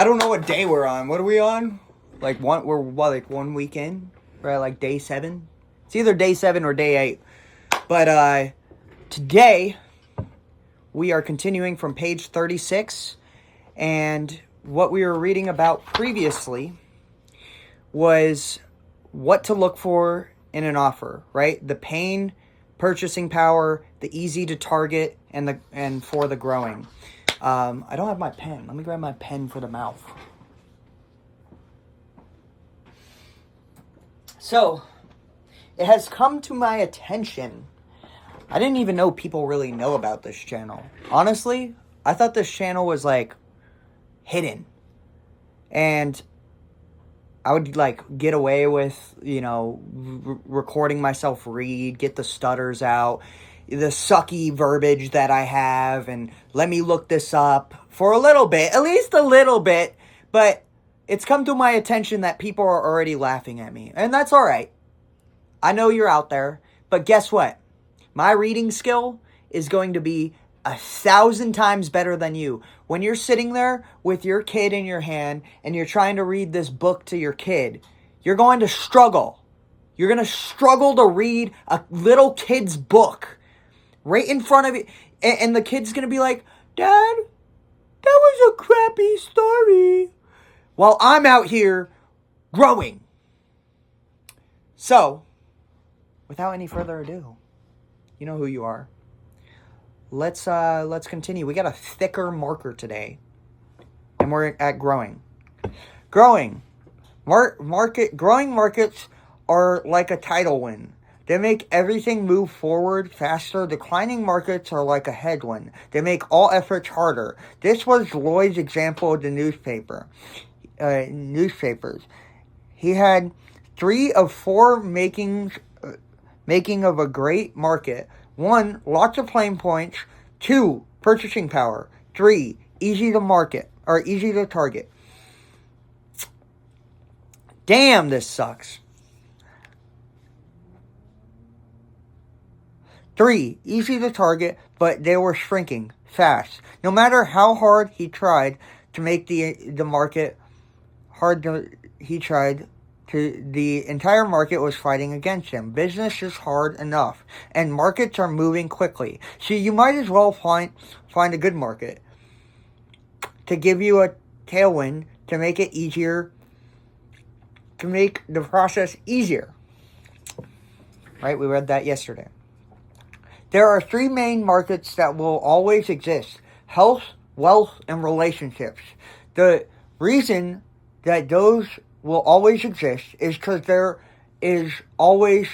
I don't know what day we're on. What are we on? We're 1 week in? We're at like day 7? It's either day 7 or day 8. But today we are continuing from page 36, and what we were reading about previously was what to look for in an offer, right? The pain, purchasing power, the easy to target, and for the growing. I don't have my pen. Let me grab my pen for the mouth. So, it has come to my attention. I didn't even know people really know about this channel. Honestly, I thought this channel was like hidden. And I would like get away with, recording myself read, get the stutters out, the sucky verbiage that I have, and let me look this up for a little bit, at least a little bit. But it's come to my attention that people are already laughing at me, and that's all right. I know you're out there, but guess what? My reading skill is going to be 1,000 times better than you. When you're sitting there with your kid in your hand and you're trying to read this book to your kid, you're going to struggle. You're going to struggle to read a little kid's book right in front of you. And the kid's going to be like, "Dad, that was a crappy story." While I'm out here growing. So, without any further ado, you know who you are. Let's continue. We got a thicker marker today, and we're at growing. Growing markets are like a tidal wind. They make everything move forward faster. Declining markets are like a headwind. They make all efforts harder. This was Lloyd's example of the newspapers. He had 3 of 4 making of a great market. 1, lots of plain points. 2, purchasing power. 3, easy to target. Damn, this sucks. 3, easy to target, but they were shrinking fast. No matter how hard he tried to make the market the entire market was fighting against him. Business is hard enough, and markets are moving quickly. So you might as well find a good market to give you a tailwind to make it easier, to make the process easier. Right? We read that yesterday. There are 3 main markets that will always exist: health, wealth, and relationships. The reason that those will always exist is because there is always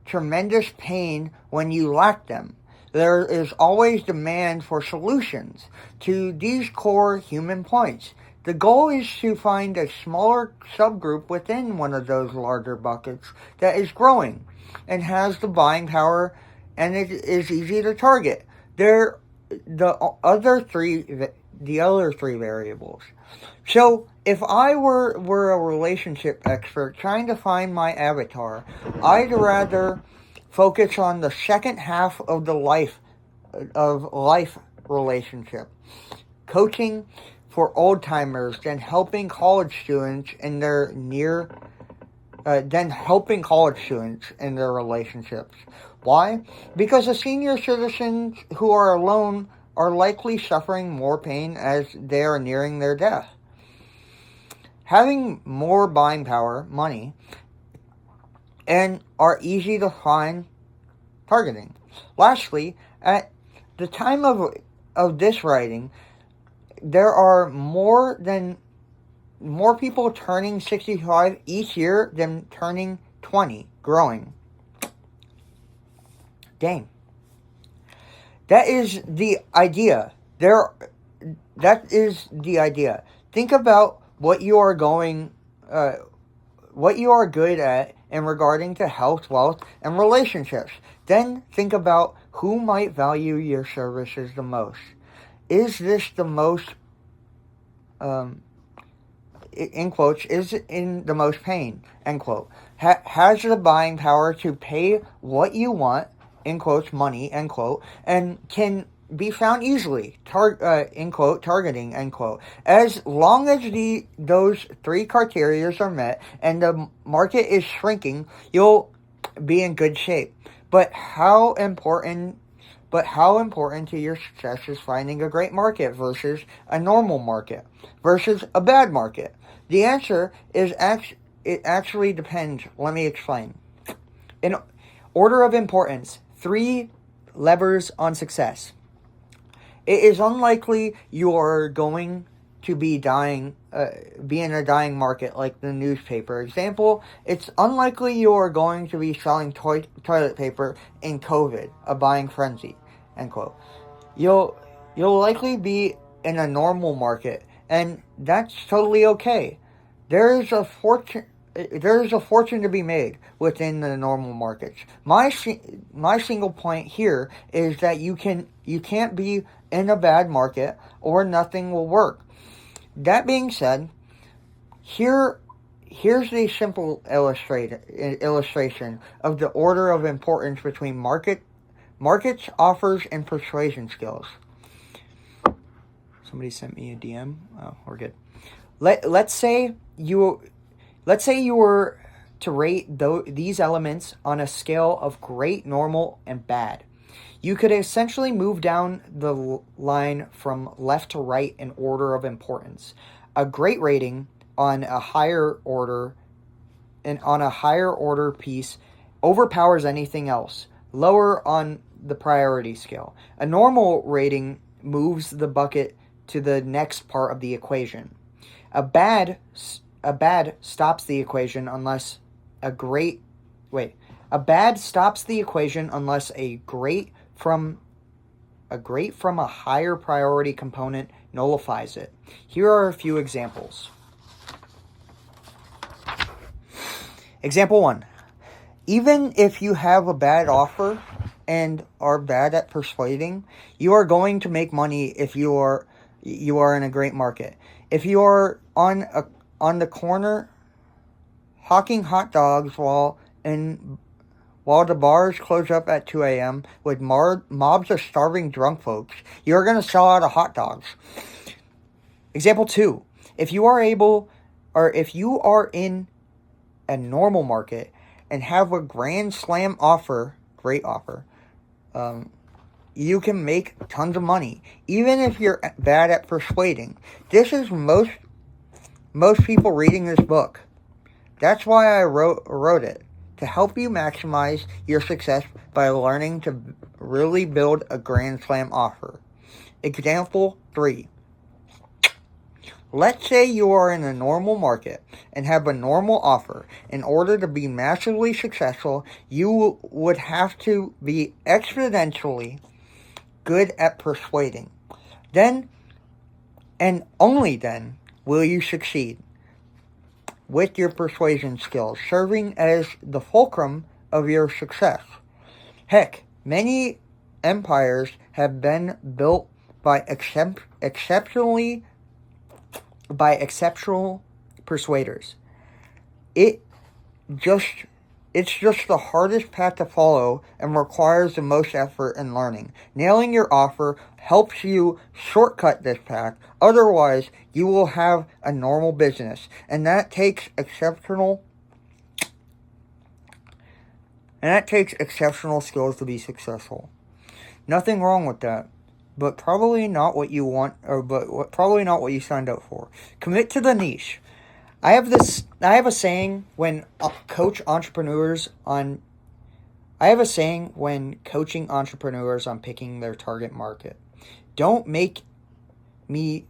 tremendous pain when you lack them. There is always demand for solutions to these core human points. The goal is to find a smaller subgroup within one of those larger buckets that is growing and has the buying power, and it is easy to target. The other three variables. So, if I were a relationship expert trying to find my avatar, I'd rather focus on the second half of the life relationship. Coaching for old timers, then helping college students in their relationships. Why? Because the senior citizens who are alone are likely suffering more pain as they are nearing their death. Having more buying power, money, and are easy to find targeting. Lastly, at the time of this writing, there are more people turning 65 each year than turning 20, growing. Dang. That is the idea. That is the idea. Think about what you are good at in regarding to health, wealth, and relationships. Then think about who might value your services the most. Is this the most, in quotes, is in the most pain, end quote. Has the buying power to pay what you want, in quotes, money, end quote, and can be found easily, in quote, targeting, end quote. As long as those three criteria are met and the market is shrinking, you'll be in good shape. But how important to your success is finding a great market versus a normal market versus a bad market? The answer is it actually depends. Let me explain. In order of importance, 3 levers on success. It is unlikely you're going to be be in a dying market like the newspaper example. It's unlikely you're going to be selling toilet paper in COVID, a buying frenzy, end quote. You'll likely be in a normal market, and that's totally okay. There's a fortune to be made within the normal markets. My single point here is that you can't be in a bad market or nothing will work. That being said, here's a simple illustration of the order of importance between markets, offers, and persuasion skills. Somebody sent me a DM. Oh, we're good. Let's say you were to rate these elements on a scale of great, normal, and bad. You could essentially move down the line from left to right in order of importance. A great rating on a higher order piece overpowers anything else, lower on the priority scale. A normal rating moves the bucket to the next part of the equation. A bad stops the equation unless a bad stops the equation unless a great from a higher priority component nullifies it. Here are a few examples. Example 1. Even if you have a bad offer and are bad at persuading, you are going to make money if you are in a great market. If you are on the corner hawking hot dogs while the bars close up at 2 a.m. with mobs of starving drunk folks, you're going to sell out of hot dogs. Example 2. If you are in a normal market and have a grand slam offer, great offer, you can make tons of money, even if you're bad at persuading. This is most people reading this book. That's why I wrote it, to help you maximize your success by learning to really build a grand slam offer. Example 3. Let's say you are in a normal market and have a normal offer. In order to be massively successful, you would have to be exponentially good at persuading. Then, and only then, will you succeed with your persuasion skills, serving as the fulcrum of your success. Heck, many empires have been built by exceptional persuaders. It's just the hardest path to follow and requires the most effort and learning. Nailing your offer helps you shortcut this path. Otherwise, you will have a normal business, and that takes exceptional skills to be successful. Nothing wrong with that, but probably not what you want, probably not what you signed up for. Commit to the niche. I have a saying when coaching entrepreneurs on picking their target market. Don't make me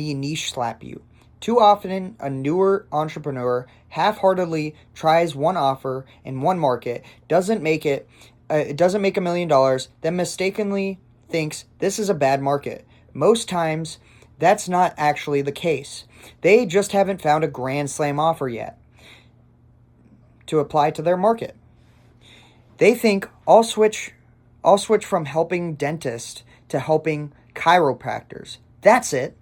niche slap you. Too often, a newer entrepreneur half-heartedly tries one offer in one market, doesn't make $1 million, then mistakenly thinks this is a bad market. Most times, that's not actually the case. They just haven't found a grand slam offer yet to apply to their market. They think I'll switch from helping dentists to helping chiropractors. That's it.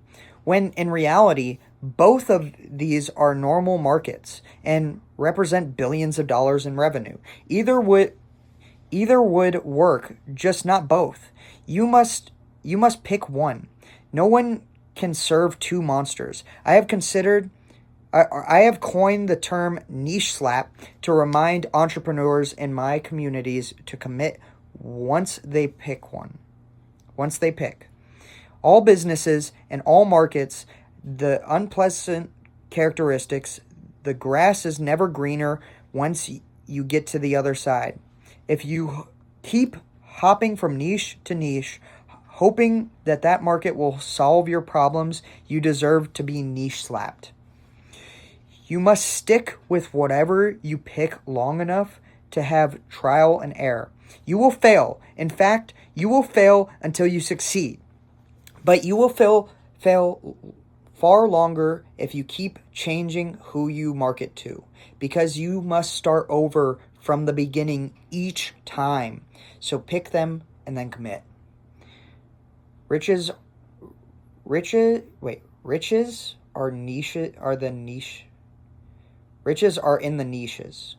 When in reality, both of these are normal markets and represent billions of dollars in revenue. Either Either would work, just not both. You must pick one. No one can serve two monsters. I have coined the term niche slap to remind entrepreneurs in my communities to commit once they pick one. Once they pick. All businesses and all markets, the unpleasant characteristics, the grass is never greener once you get to the other side. If you keep hopping from niche to niche, hoping that market will solve your problems, you deserve to be niche slapped. You must stick with whatever you pick long enough to have trial and error. You will fail. In fact, you will fail until you succeed. But you will fail far longer if you keep changing who you market to, because you must start over from the beginning each time. So pick them and then commit. Riches are the niche. Riches are in the niches.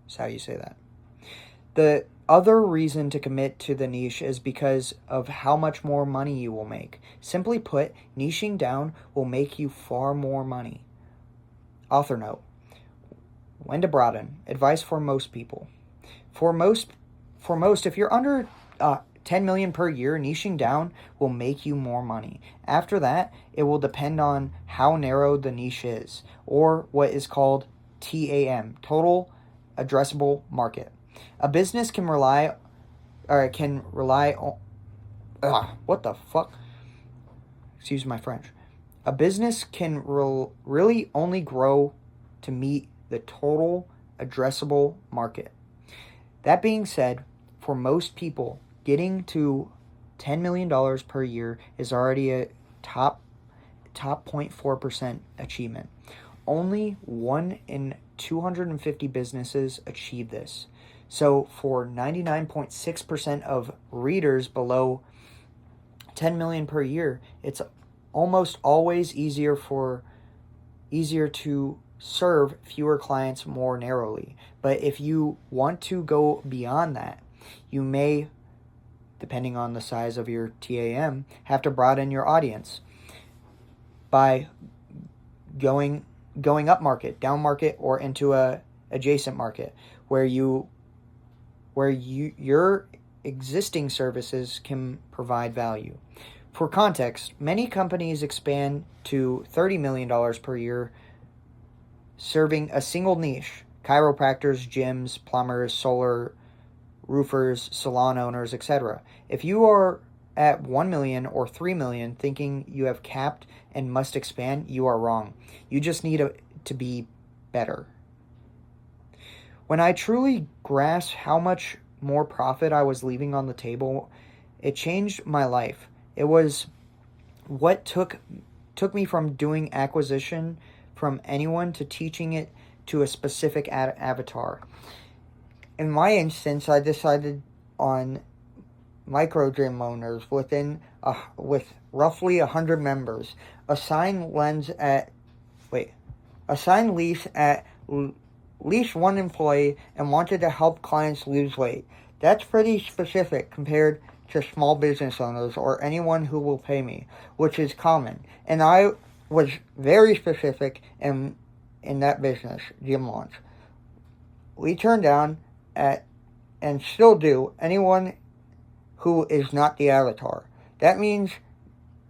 That's how you say that. The other reason to commit to the niche is because of how much more money you will make. Simply put, niching down will make you far more money. Author note. Wenda Broughton, advice for most people. For most, if you're under 10 million per year, niching down will make you more money. After that, it will depend on how narrow the niche is, or what is called TAM, total addressable market. A business can rely on, what the fuck? Excuse my French. A business can really only grow to meet the total addressable market. That being said, for most people, getting to $10 million per year is already a top 0.4% achievement. Only 1 in 250 businesses achieve this. So for 99.6% of readers below 10 million per year, it's almost always easier to serve fewer clients more narrowly. But if you want to go beyond that, you may, depending on the size of your TAM, have to broaden your audience by going up market, down market, or into a adjacent market where your existing services can provide value. For context, many companies expand to $30 million per year serving a single niche: chiropractors, gyms, plumbers, solar roofers, salon owners, etc. If you are at 1 million or 3 million thinking you have capped and must expand, you are wrong. You just need to be better. When I truly grasped how much more profit I was leaving on the table, it changed my life. It was what took me from doing acquisition from anyone to teaching it to a specific avatar. In my instance, I decided on micro gym owners with roughly 100 members, assign lease at least one employee, and wanted to help clients lose weight. That's pretty specific compared to small business owners or anyone who will pay me, which is common. And I was very specific in that business gym launch. We turned down and still do anyone who is not the avatar. That means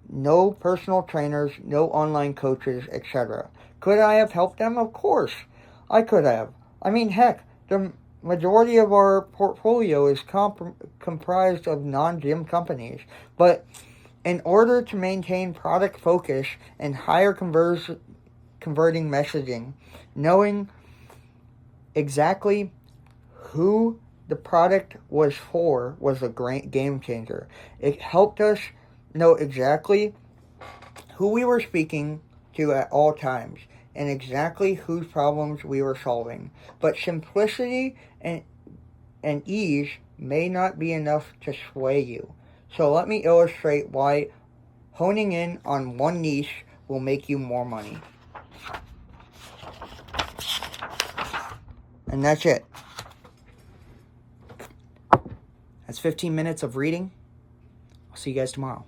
no personal trainers, no online coaches, etc. Could I have helped them? Of course, I could have. I mean, heck, the majority of our portfolio is comprised of non-gym companies. But in order to maintain product focus and higher converting messaging, knowing exactly who the product was for was a great game changer. It helped us know exactly who we were speaking to at all times and exactly whose problems we were solving. But simplicity and ease may not be enough to sway you. So let me illustrate why honing in on one niche will make you more money. And that's it. That's 15 minutes of reading. I'll see you guys tomorrow.